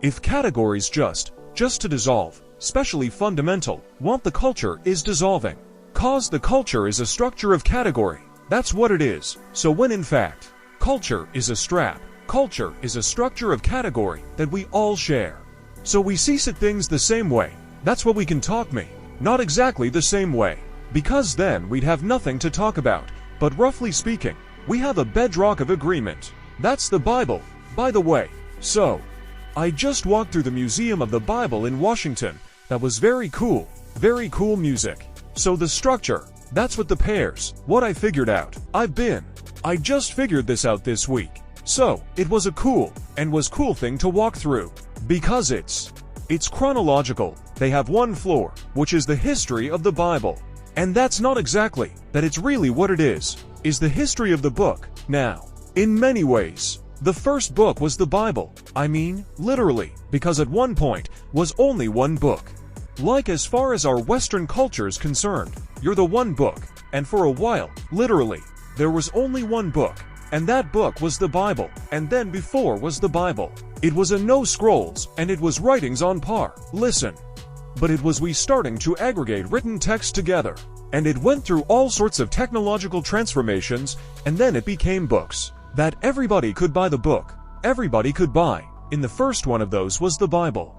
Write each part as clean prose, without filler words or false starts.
If categories just to dissolve, especially fundamental, want the culture is dissolving. Cause the culture is a structure of category. That's what it is. So when in fact, culture is a strap, culture is a structure of category that we all share. So we see things the same way. That's what we can talk me. Not exactly the same way. Because then we'd have nothing to talk about. But roughly speaking, we have a bedrock of agreement. That's the Bible, by the way. So, I just walked through the Museum of the Bible in Washington. That was very cool music. So the structure, that's what the pairs, what I figured out. I just figured this out this week. So, it was a cool thing to walk through. Because it's chronological. They have one floor, which is the history of the Bible. And that's not exactly, that it's really what it is the history of the book. Now, in many ways, the first book was the Bible. I mean, literally, because at one point, was only one book. Like as far as our Western culture's concerned, you're the one book, and for a while, literally, there was only one book, and that book was the Bible, and then before was the Bible. It was a no scrolls, and it was writings on par. Listen. But it was we starting to aggregate written text together, and it went through all sorts of technological transformations, and then it became books. That everybody could buy the book. Everybody could buy. In the first one of those was the Bible.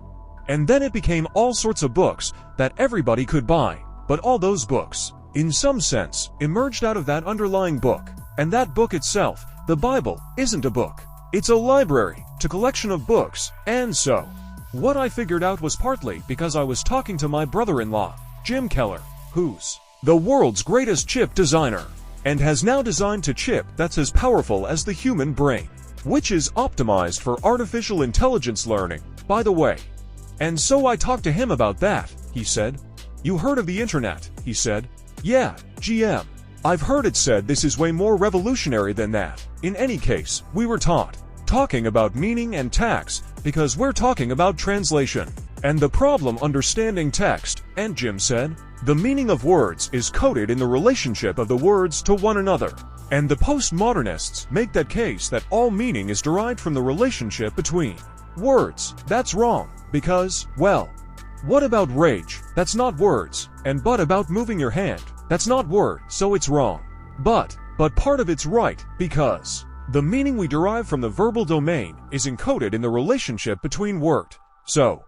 And then it became all sorts of books that everybody could buy. But all those books, in some sense, emerged out of that underlying book. And that book itself, the Bible, isn't a book. It's a library, a collection of books. And so, what I figured out was partly because I was talking to my brother-in-law, Jim Keller, who's the world's greatest chip designer, and has now designed a chip that's as powerful as the human brain, which is optimized for artificial intelligence learning, by the way. And so I talked to him about that. He said, "You heard of the internet?" He said, "Yeah, GM. I've heard it said this is way more revolutionary than that." In any case, we were talking about meaning and tax, because we're talking about translation, and the problem understanding text, and Jim said, the meaning of words is coded in the relationship of the words to one another. And the postmodernists make that case that all meaning is derived from the relationship between words. That's wrong, because, well, what about rage? That's not words. And but about moving your hand? That's not word, so it's wrong. But part of it's right, because the meaning we derive from the verbal domain is encoded in the relationship between word. So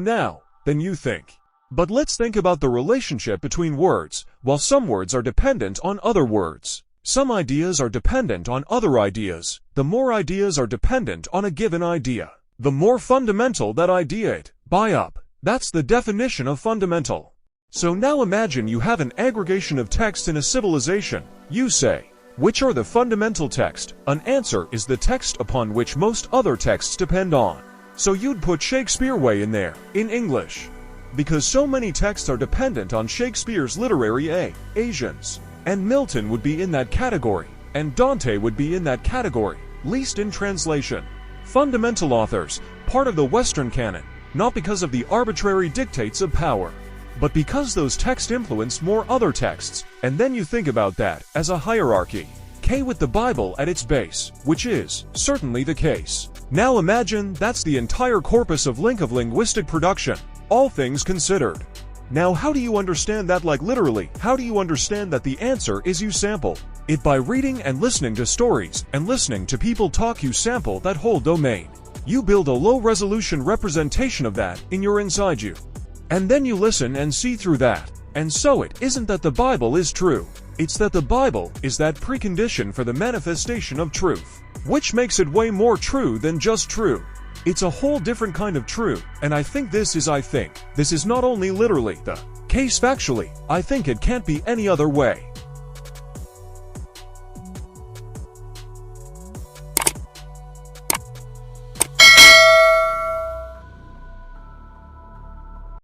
now, then you think. But let's think about the relationship between words. While some words are dependent on other words, some ideas are dependent on other ideas. The more ideas are dependent on a given idea, the more fundamental that idea it. Buy up. That's the definition of fundamental. So now imagine you have an aggregation of text in a civilization. You say, which are the fundamental text? An answer is the text upon which most other texts depend on. So you'd put Shakespeare way in there, in English. Because so many texts are dependent on Shakespeare's literary Asians. And Milton would be in that category, and Dante would be in that category, least in translation. Fundamental authors, part of the Western canon, not because of the arbitrary dictates of power, but because those texts influenced more other texts. And then you think about that as a hierarchy. With the Bible at its base, which is certainly the case. Now imagine that's the entire corpus of linguistic production, all things considered. Now how do you understand that? Like literally, how do you understand that? The answer is you sample it by reading and listening to stories and listening to people talk. You sample that whole domain. You build a low-resolution representation of that in your inside you. And then you listen and see through that. And so it isn't that the Bible is true. It's that the Bible is that precondition for the manifestation of truth, which makes it way more true than just true. It's a whole different kind of true, and I think this is not only literally the case factually. I think it can't be any other way.